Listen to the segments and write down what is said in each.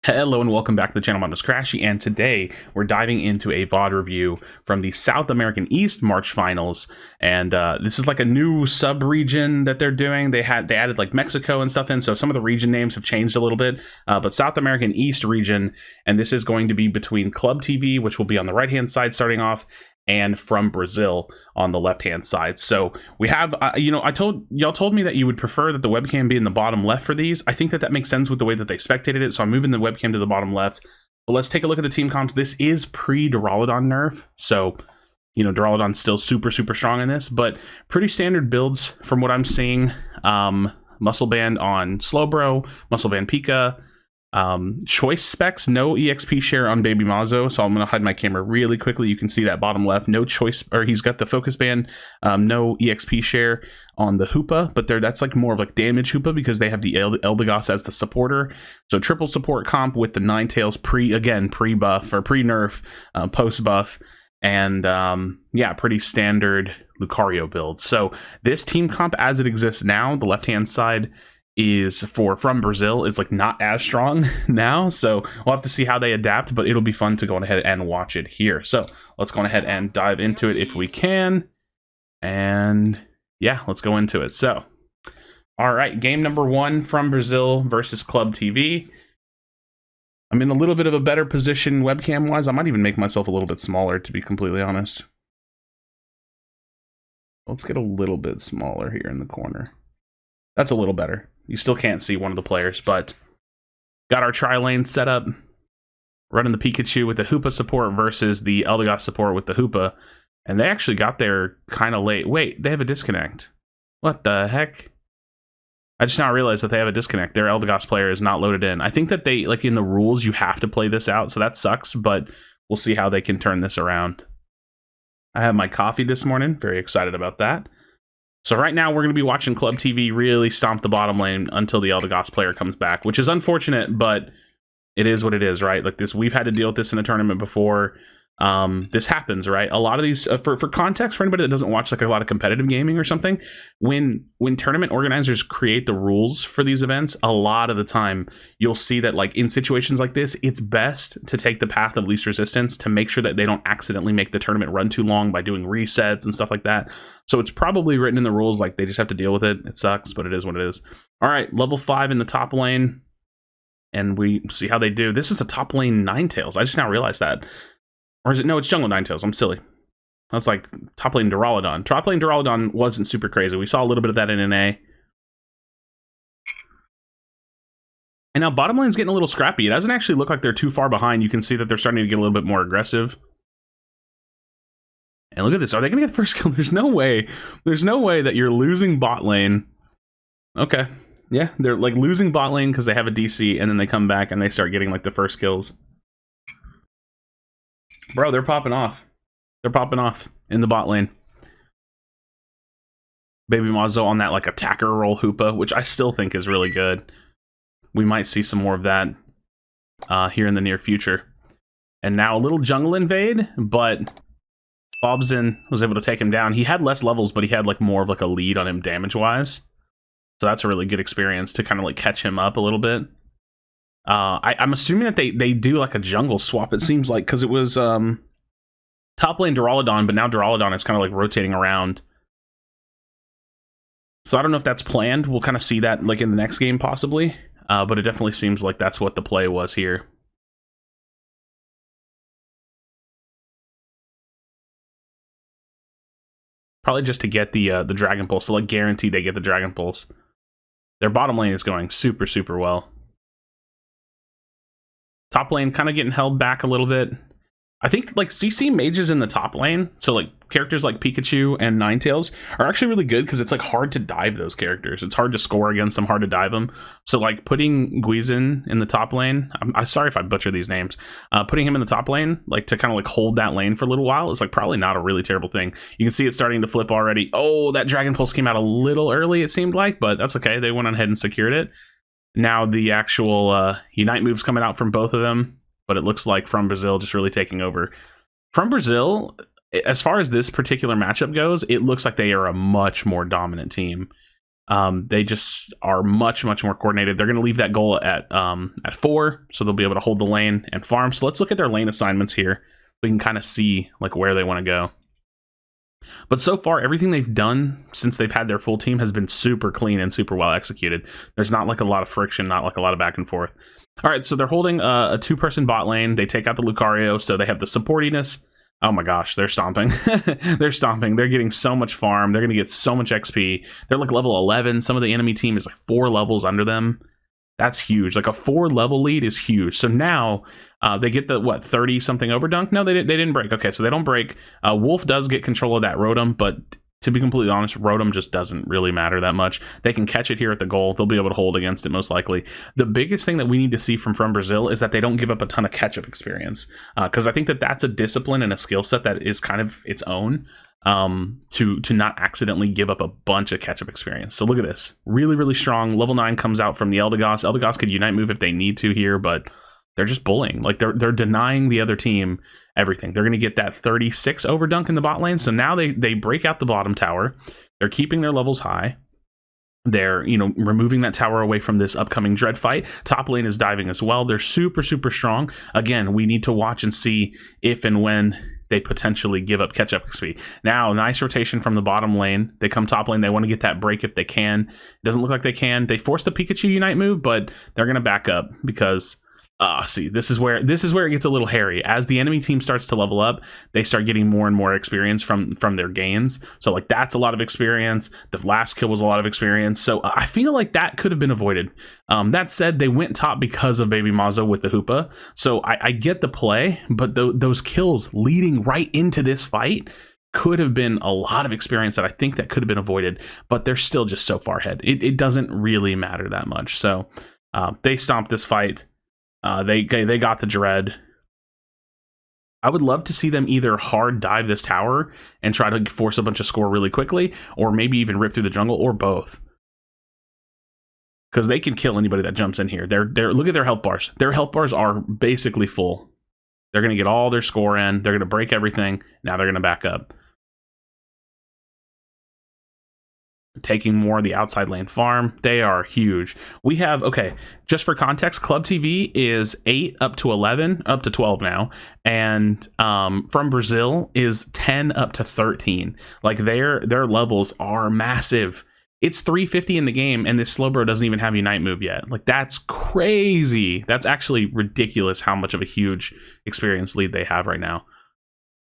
Hello and welcome back to the channel. My name is Krashy, and today we're diving into a VOD review from the South American East March Finals. And this is like a new sub-region that they're doing. They added like Mexico and stuff in, so some of the region names have changed a little bit. But South American East region, and this is going to be between Club TV, which will be on the right-hand side starting off, and From Brazil on the left-hand side. So we have, y'all told me that you would prefer that the webcam be in the bottom left for these. I think that makes sense with the way that they spectated it, so I'm moving the webcam to the bottom left. But let's take a look at the team comps. This is pre-Duraludon nerf, so, Duraludon's still super, super strong in this, but pretty standard builds from what I'm seeing. Muscle Band on Slowbro, Muscle Band Pika, choice specs, no exp share on Baby Mazo, so I'm going to hide my camera really quickly. You can see that bottom left, no choice, or he's got the focus band, no exp share on the Hoopa, but that's like more of like damage Hoopa because they have the Eldegoss as the supporter. So triple support comp with the Ninetales pre-buff or pre-nerf, post-buff, and yeah, pretty standard Lucario build. So this team comp as it exists now, the left-hand side is From Brazil is like not as strong now, so we'll have to see how they adapt, but it'll be fun to go ahead and watch it here. So let's go ahead and dive into it if we can, and yeah, let's go into it. So all right, game number 1, From Brazil versus Club TV. I'm in a little bit of a better position webcam wise. I might even make myself a little bit smaller, to be completely honest. Let's get a little bit smaller here in the corner. That's a little better. You still can't see one of the players, but got our tri-lane set up. Running the Pikachu with the Hoopa support versus the Eldegoss support with the Hoopa. And they actually got there kind of late. Wait, they have a disconnect. What the heck? I just now realized that they have a disconnect. Their Eldegoss player is not loaded in. I think that they, like in the rules, you have to play this out, so that sucks, but we'll see how they can turn this around. I have my coffee this morning. Very excited about that. So right now we're going to be watching Club TV really stomp the bottom lane until the Eldegoss player comes back, which is unfortunate, but it is what it is, right? Like this, we've had to deal with this in a tournament before. This happens, right? A lot of these, for context, for anybody that doesn't watch like a lot of competitive gaming or something, when tournament organizers create the rules for these events, a lot of the time you'll see that like in situations like this, it's best to take the path of least resistance to make sure that they don't accidentally make the tournament run too long by doing resets and stuff like that. So it's probably written in the rules, like they just have to deal with it. It sucks, but it is what it is. All right, level 5 in the top lane, and we see how they do. This is a top lane Ninetales. I just now realized that. Or is it? No, it's Jungle Ninetales. I'm silly. That's like top lane Duraludon. Top lane Duraludon wasn't super crazy. We saw a little bit of that in NA. And now bottom lane's getting a little scrappy. It doesn't actually look like they're too far behind. You can see that they're starting to get a little bit more aggressive. And look at this. Are they going to get the first kill? There's no way. There's no way that you're losing bot lane. Okay. Yeah, they're like losing bot lane because they have a DC, and then they come back and they start getting like the first kills. Bro, they're popping off. They're popping off in the bot lane. Baby Mazo on that like attacker role Hoopa, which I still think is really good. We might see some more of that here in the near future. And now a little jungle invade, but Bobson was able to take him down. He had less levels, but he had like more of like a lead on him damage-wise. So that's a really good experience to kind of like catch him up a little bit. I'm assuming that they do like a jungle swap, it seems like, because it was top lane Duraludon, but now Duraludon is kind of like rotating around. So I don't know if that's planned. We'll kind of see that like in the next game possibly, but it definitely seems like that's what the play was here. Probably just to get the Dragon Pulse, so like guaranteed they get the Dragon Pulse. Their bottom lane is going super, super well. Top lane kind of getting held back a little bit. I think like CC mages in the top lane, so like characters like Pikachu and Ninetales are actually really good because it's like hard to dive those characters. It's hard to score against them, hard to dive them. So like putting Guizin in the top lane, I'm sorry if I butcher these names, putting him in the top lane, like to kind of like hold that lane for a little while is like probably not a really terrible thing. You can see it starting to flip already. Oh, that Dragon Pulse came out a little early, it seemed like, but that's okay. They went on ahead and secured it. Now the actual Unite moves coming out from both of them, but it looks like From Brazil just really taking over. From Brazil, as far as this particular matchup goes, it looks like they are a much more dominant team. They just are much more coordinated. They're going to leave that goal at 4, so they'll be able to hold the lane and farm. So let's look at their lane assignments here. We can kind of see like where they want to go. But so far, everything they've done since they've had their full team has been super clean and super well executed. There's not like a lot of friction, not like a lot of back and forth. All right, so they're holding a 2-person bot lane. They take out the Lucario, so they have the supportiness. Oh my gosh, they're stomping. They're stomping. They're getting so much farm. They're going to get so much XP. They're like level 11. Some of the enemy team is like 4 levels under them. That's huge. Like a 4-level lead is huge. So now they get the, what, 30-something overdunk? No, they didn't break. Okay, so they don't break. Wolf does get control of that Rotom, but to be completely honest, Rotom just doesn't really matter that much. They can catch it here at the goal. They'll be able to hold against it most likely. The biggest thing that we need to see from Brazil is that they don't give up a ton of catch-up experience. Because I think that that's a discipline and a skill set that is kind of its own. To not accidentally give up a bunch of catch-up experience. So look at this. Really strong. Level 9 comes out from the Eldegoss. Eldegoss could Unite move if they need to here, but they're just bullying. Like they're denying the other team everything. They're going to get that 36 overdunk in the bot lane. So now they break out the bottom tower. They're keeping their levels high. They're, removing that tower away from this upcoming dread fight. Top lane is diving as well. They're super strong. Again, we need to watch and see if and when they potentially give up catch-up XP. Now, nice rotation from the bottom lane. They come top lane. They want to get that break if they can. It doesn't look like they can. They forced the Pikachu Unite move, but they're going to back up because... see, this is where it gets a little hairy. As the enemy team starts to level up, they start getting more and more experience from their gains. So like that's a lot of experience. The last kill was a lot of experience. So I feel like that could have been avoided. That said, they went top because of Baby Mazo with the Hoopa. So I get the play, but those kills leading right into this fight could have been a lot of experience that I think that could have been avoided. But they're still just so far ahead. It doesn't really matter that much. So they stomped this fight. They got the dread. I would love to see them either hard dive this tower and try to force a bunch of score really quickly, or maybe even rip through the jungle, or both. Because they can kill anybody that jumps in here. They're look at their health bars. Their health bars are basically full. They're going to get all their score in. They're going to break everything. Now they're going to back up. Taking more of the outside lane farm. They are huge. We have, okay, just for context, Club TV is 8 up to 11, up to 12 now. And from Brazil is 10 up to 13. Like their levels are massive. It's 350 in the game, and this Slowbro doesn't even have Unite move yet. Like, that's crazy. That's actually ridiculous how much of a huge experience lead they have right now.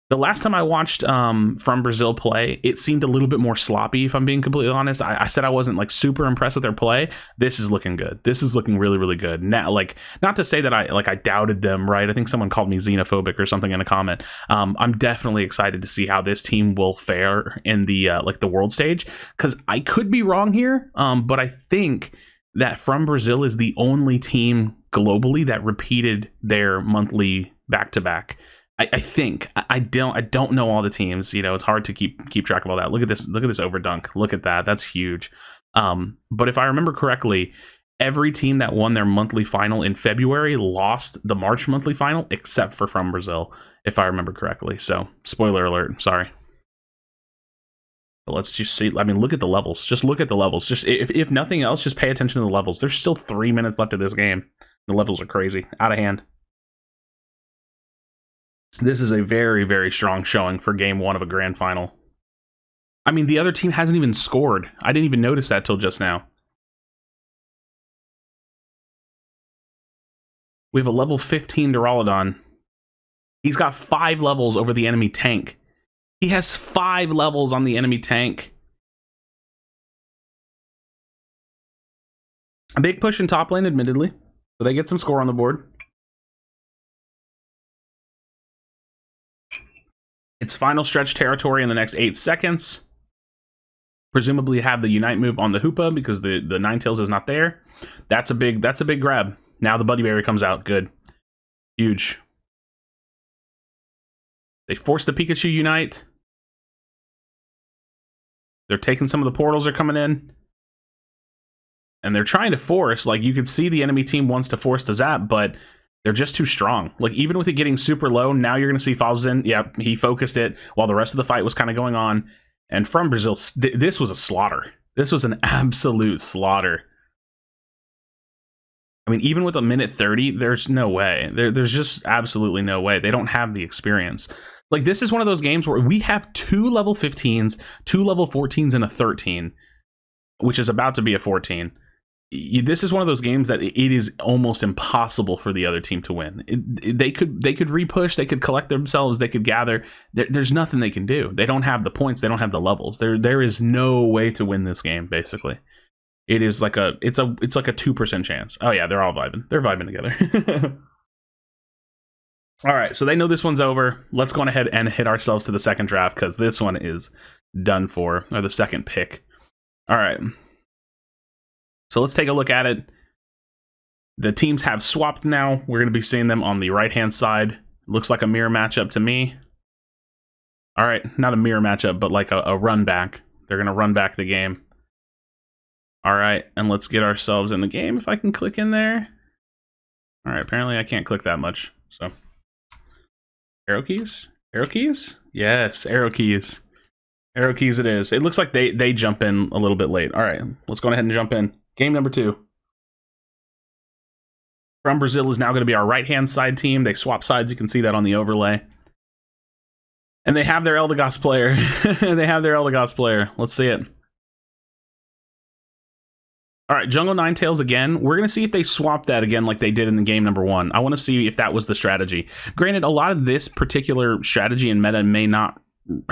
The last time I watched from Brazil play, it seemed a little bit more sloppy, if I'm being completely honest. I said I wasn't like super impressed with their play. This is looking good. This is looking really good. Now, like, not to say that I doubted them, right? I think someone called me xenophobic or something in a comment. I'm definitely excited to see how this team will fare in the the world stage, because I could be wrong here, but I think that From Brazil is the only team globally that repeated their monthly back-to-back. I think I don't know all the teams. It's hard to keep track of all that. Look at this overdunk. Look at that. That's huge. But if I remember correctly, every team that won their monthly final in February lost the March monthly final, except for From Brazil, if I remember correctly. So spoiler alert. Sorry. But let's just see. I mean, look at the levels. Just look at the levels. Just if nothing else, just pay attention to the levels. There's still 3 minutes left of this game. The levels are crazy, out of hand. This is a very strong showing for game 1 of a grand final. I mean, the other team hasn't even scored. I didn't even notice that till just now. We have a level 15 Duraludon. He's got 5 levels over the enemy tank. He has 5 levels on the enemy tank. A big push in top lane, admittedly. So they get some score on the board. It's final stretch territory in the next 8 seconds. Presumably have the Unite move on the Hoopa because the Ninetales is not there. That's a big grab. Now the Buddy Berry comes out. Good. Huge. They force the Pikachu Unite. They're taking some of the portals are coming in. And they're trying to force, like you can see the enemy team wants to force the Zap, but they're just too strong. Like, even with it getting super low, now you're going to see Falzin. Yep, he focused it while the rest of the fight was kind of going on. And From Brazil, this was a slaughter. This was an absolute slaughter. I mean, even with a minute 30, there's no way. There's just absolutely no way. They don't have the experience. Like, this is one of those games where we have 2 level 15s, 2 level 14s, and a 13, which is about to be a 14. This is one of those games that it is almost impossible for the other team to win. They could repush, they could collect themselves, they could gather. There's nothing they can do. They don't have the points, they don't have the levels. There is no way to win this game, basically. It is like it's like a 2% chance. Oh yeah, they're all vibing. They're vibing together. All right, so they know this one's over. Let's go on ahead and hit ourselves to the second draft, because this one is done for, or the second pick. All right. So let's take a look at it. The teams have swapped now. We're going to be seeing them on the right-hand side. Looks like a mirror matchup to me. All right, not a mirror matchup, but like a run back. They're going to run back the game. All right, and let's get ourselves in the game if I can click in there. All right, apparently I can't click that much, so. Arrow keys? Arrow keys? Yes, arrow keys. Arrow keys it is. It looks like they jump in a little bit late. All right, let's go ahead and jump in. Game number 2. From Brazil is now going to be our right-hand side team. They swap sides. You can see that on the overlay. And they have their Eldegoss player. They have their Eldegoss player. Let's see it. All right, Jungle Ninetales again. We're going to see if they swap that again like they did in the game number 1. I want to see if that was the strategy. Granted, a lot of this particular strategy and meta may not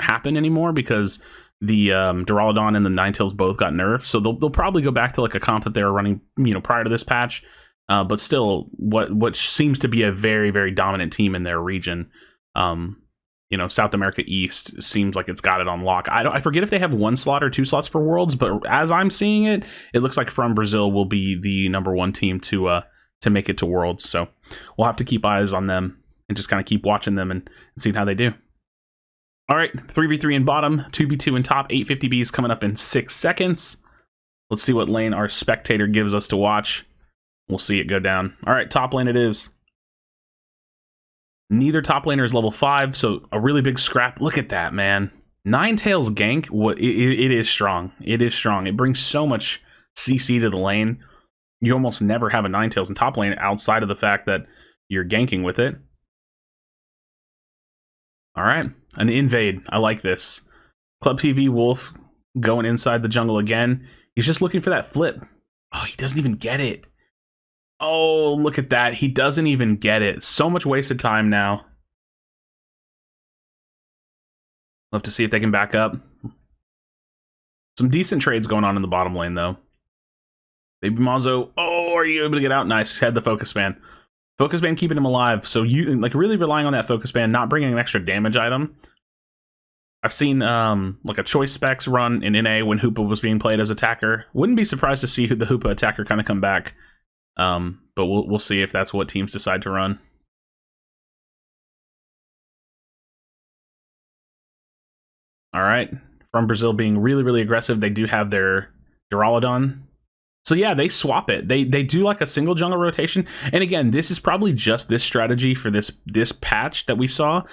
happen anymore because the Duraludon and the Ninetales both got nerfed, so they'll probably go back to like a comp that they were running, you know, prior to this patch. But still, what seems to be a very, very dominant team in their region. You know, South America East seems like it's got it on lock. I forget if they have 1 slot or 2 slots for Worlds, but as I'm seeing it, it looks like From Brazil will be the number 1 team to make it to Worlds. So we'll have to keep eyes on them and just kind of keep watching them and seeing how they do. All right, 3v3 in bottom, 2v2 in top, 850Bs coming up in 6 seconds. Let's see what lane our spectator gives us to watch. We'll see it go down. All right, top lane it is. Neither top laner is level 5, so a really big scrap. Look at that, man. Ninetales gank, it is strong. It is strong. It brings so much CC to the lane. You almost never have a Ninetales in top lane outside of the fact that you're ganking with it. All right, an invade. I like this. Club TV Wolf going inside the jungle again. He's just looking for that flip. Oh, he doesn't even get it. Oh, look at that. He doesn't even get it. So much wasted time now. Love to see if they can back up. Some decent trades going on in the bottom lane, though. Baby Mazo. Oh, are you able to get out? Nice. Had the focus band. Focus band keeping him alive. So you like really relying on that focus band, not bringing an extra damage item. I've seen like a choice specs run in NA when Hoopa was being played as attacker. Wouldn't be surprised to see the Hoopa attacker kind of come back. But we'll see if that's what teams decide to run. All right, From Brazil being really, really aggressive. They do have their Duraludon. So yeah, they swap it. They do like a single jungle rotation. And again, this is probably just this strategy for this patch that we saw.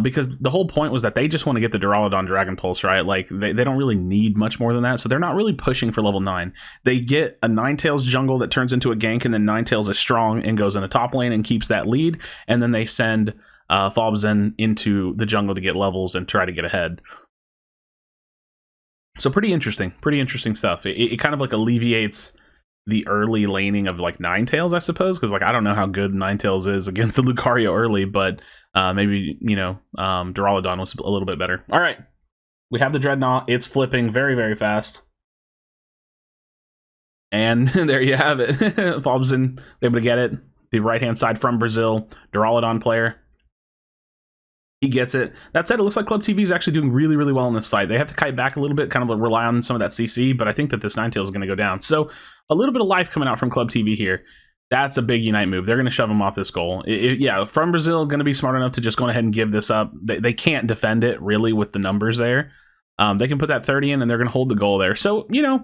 Because the whole point was that they just want to get the Duraludon Dragon Pulse, right? Like, they don't really need much more than that, so they're not really pushing for level 9. They get a Ninetales jungle that turns into a gank, and then Ninetales is strong and goes in a top lane and keeps that lead, and then they send Fobzen into the jungle to get levels and try to get ahead. So pretty interesting stuff. It kind of like alleviates the early laning of like Ninetales, I suppose, because like I don't know how good Ninetales is against the Lucario early, but maybe, you know, Duraludon was a little bit better. All right, we have the Dreadnought. It's flipping very, very fast. And there you have it. Fobzen able to get it. The right-hand side From Brazil, Duraludon player. He gets it. That said, it looks like Club TV is actually doing really, really well in this fight. They have to kite back a little bit, kind of rely on some of that CC, but I think that this Ninetales is going to go down. So a little bit of life coming out from Club TV here. That's a big Unite move. They're going to shove him off this goal. Yeah, From Brazil going to be smart enough to just go ahead and give this up. They can't defend it, really, with the numbers there. They can put that 30 in, and they're going to hold the goal there. So, you know,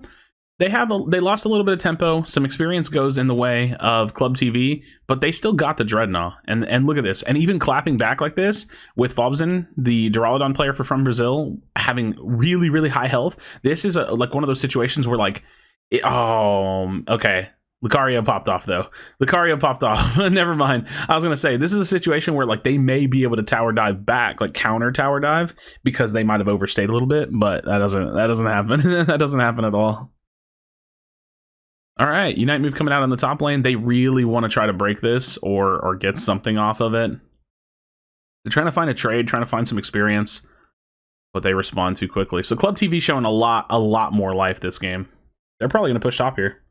They lost a little bit of tempo. Some experience goes in the way of Club TV, but they still got the Dreadnought. And look at this. And even clapping back like this with Fobzen, the Duraludon player from Brazil, having really, really high health. This is like one of those situations where like, okay. Lucario popped off though. Lucario popped off. Never mind. I was gonna say this is a situation where like they may be able to tower dive back, like counter tower dive, because they might have overstayed a little bit, but that doesn't happen. That doesn't happen at all. All right, Unite move coming out on the top lane. They really want to try to break this or get something off of it. They're trying to find a trade, trying to find some experience, but they respond too quickly. So Club TV showing a lot more life this game. They're probably going to push top here.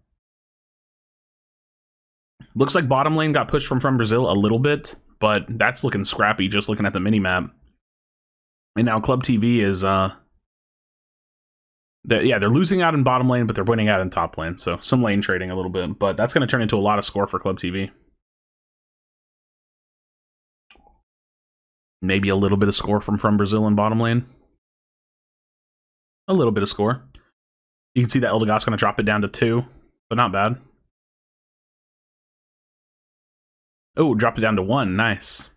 Looks like bottom lane got pushed from Brazil a little bit, but that's looking scrappy just looking at the minimap. And now Club TV is... they're losing out in bottom lane, but they're winning out in top lane. So some lane trading a little bit, but that's going to turn into a lot of score for Club TV. Maybe a little bit of score from Brazil in bottom lane. A little bit of score. You can see that Eldegoss going to drop it down to 2, but not bad. Oh, drop it down to 1. Nice.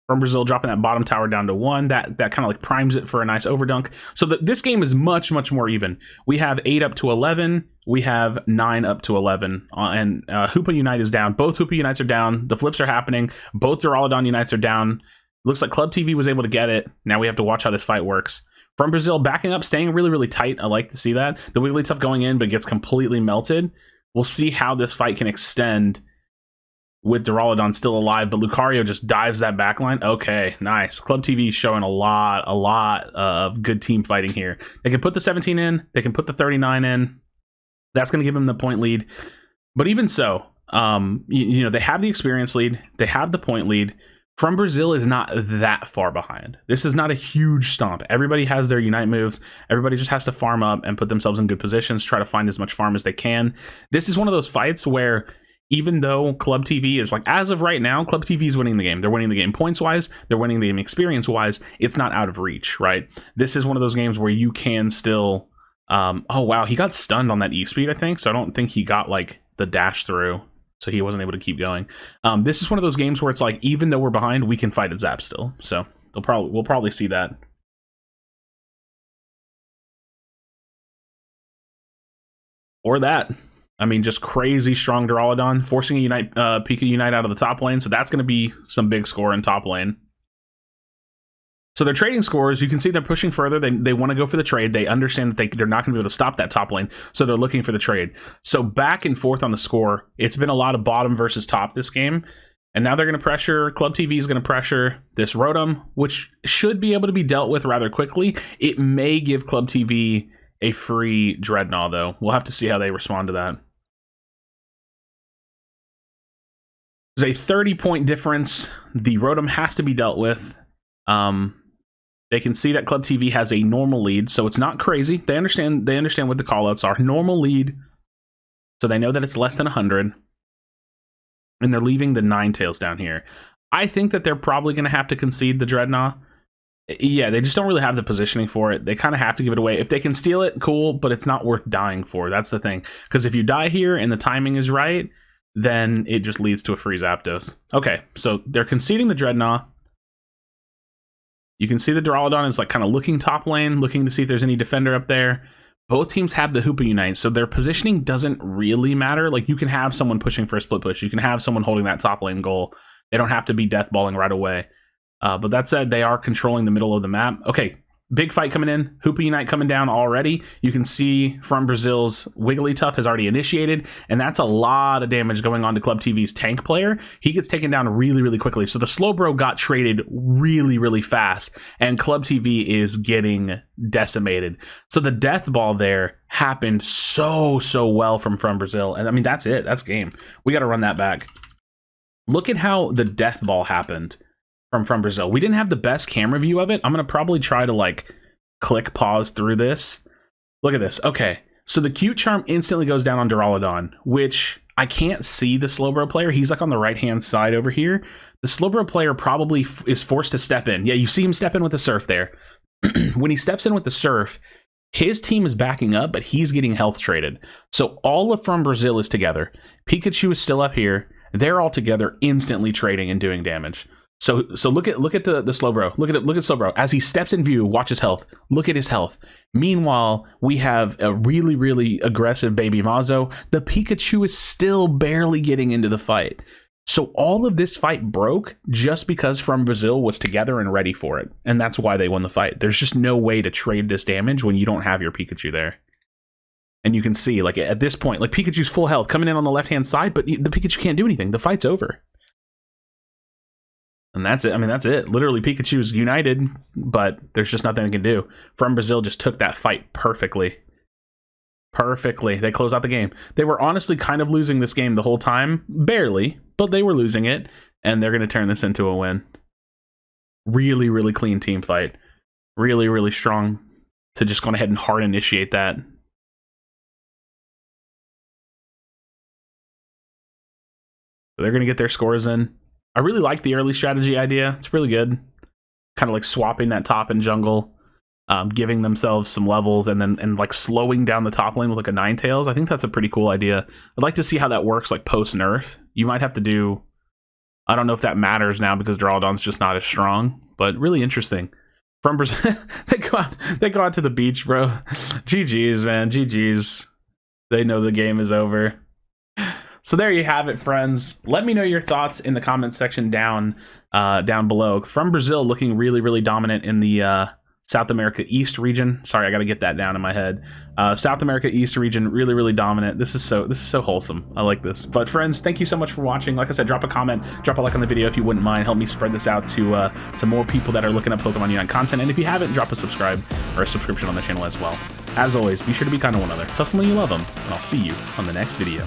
From Brazil dropping that bottom tower down to 1. That kind of like primes it for a nice overdunk. So this game is much more even. We have 8 up to 11. We have 9 up to 11. And Hoopa Unite is down. Both Hoopa Unites are down. The flips are happening. Both Duraludon Unites are down. Looks like Club TV was able to get it. Now we have to watch how this fight works. From Brazil backing up, staying really tight. I like to see that. The Wigglytuff going in, but gets completely melted. We'll see how this fight can extend with Duraludon still alive, but Lucario just dives that backline. Okay, nice. Club TV showing a lot of good team fighting here. They can put the 17 in. They can put the 39 in. That's going to give them the point lead. But even so, you know, they have the experience lead. They have the point lead. From Brazil is not that far behind. This is not a huge stomp. Everybody has their Unite moves. Everybody just has to farm up and put themselves in good positions, try to find as much farm as they can. This is one of those fights where even though Club TV is like, as of right now, Club TV is winning the game. They're winning the game points-wise. They're winning the game experience-wise. It's not out of reach, right? This is one of those games where you can still... oh, wow. He got stunned on that E-speed, I think. So I don't think he got, like, the dash through. So he wasn't able to keep going. This is one of those games where it's like, even though we're behind, we can fight at Zap still. So we'll probably see that. Or that. I mean, just crazy strong Duraludon, forcing a Unite, Pika Unite out of the top lane. So that's going to be some big score in top lane. So they're trading scores. You can see they're pushing further. They want to go for the trade. They understand that they're not going to be able to stop that top lane. So they're looking for the trade. So back and forth on the score. It's been a lot of bottom versus top this game. And now they're going to pressure. Club TV is going to pressure this Rotom, which should be able to be dealt with rather quickly. It may give Club TV a free Dreadnought, though. We'll have to see how they respond to that. There's a 30-point difference. The Rotom has to be dealt with. They can see that Club TV has a normal lead, so it's not crazy. They understand what the callouts are. Normal lead, so they know that it's less than 100. And they're leaving the Ninetales down here. I think that they're probably going to have to concede the Dreadnought. Yeah, they just don't really have the positioning for it. They kind of have to give it away. If they can steal it, cool, but it's not worth dying for. That's the thing. Because if you die here and the timing is right, then it just leads to a free Zapdos. Okay, so they're conceding the Dreadnought. You can see the Duraludon is like kind of looking top lane, looking to see if there's any defender up there. Both teams have the Hoopa Unite, so their positioning doesn't really matter. Like, you can have someone pushing for a split push. You can have someone holding that top lane goal. They don't have to be deathballing right away. But that said, they are controlling the middle of the map. Okay, big fight coming in. Hoopa Unite coming down already. You can see from Brazil's Wigglytuff has already initiated, and that's a lot of damage going on to Club TV's tank player. He gets taken down really quickly. So the Slowbro got traded really fast, and Club TV is getting decimated. So the death ball there happened so well from Brazil. And I mean, that's it. That's game. We got to run that back. Look at how the death ball happened from Brazil. We didn't have the best camera view of it. I'm going to probably try to like click pause through this. Look at this. Okay. So the Cute Charm instantly goes down on Duraludon, which I can't see the Slowbro player. He's like on the right-hand side over here. The Slowbro player probably is forced to step in. Yeah, you see him step in with the Surf there. When he steps in with the Surf, His team is backing up, but he's getting health traded. So all of From Brazil is together. Pikachu is still up here. They're all together, instantly trading and doing damage. So look at the Slowbro. Look at Slowbro. As he steps in view, watch his health. Look at his health. Meanwhile, we have a really, really aggressive Baby Mazo. The Pikachu is still barely getting into the fight. So all of this fight broke just because From Brazil was together and ready for it. And that's why they won the fight. There's just no way to trade this damage when you don't have your Pikachu there. And you can see, like, at this point, like, Pikachu's full health coming in on the left-hand side, but the Pikachu can't do anything. The fight's over. And that's it. I mean, that's it. Literally, Pikachu is united, but there's just nothing they can do. From Brazil just took that fight perfectly. Perfectly. They close out the game. They were honestly kind of losing this game the whole time. Barely, but they were losing it. And they're going to turn this into a win. Really, really clean team fight. Really, really strong to just go ahead and hard initiate that. So they're going to get their scores in. I really like the early strategy idea. It's really good. Kind of like swapping that top and jungle, giving themselves some levels, and like slowing down the top lane with like a Ninetales. I think that's a pretty cool idea. I'd like to see how that works like post nerf. You might have to do, I don't know if that matters now because Duraludon's just not as strong, but really interesting. From Brazil, they go out to the beach, bro. GG's, man. GG's. They know the game is over. So there you have it, friends. Let me know your thoughts in the comment section down below. From Brazil looking really, really dominant in the South America East region. Sorry, I got to get that down in my head. South America East region, really, really dominant. This is so wholesome. I like this. But friends, thank you so much for watching. Like I said, drop a comment, drop a like on the video if you wouldn't mind. Help me spread this out to more people that are looking at Pokemon Unite content. And if you haven't, drop a subscribe or a subscription on the channel as well. As always, be sure to be kind to one another. Tell someone you love them, and I'll see you on the next video.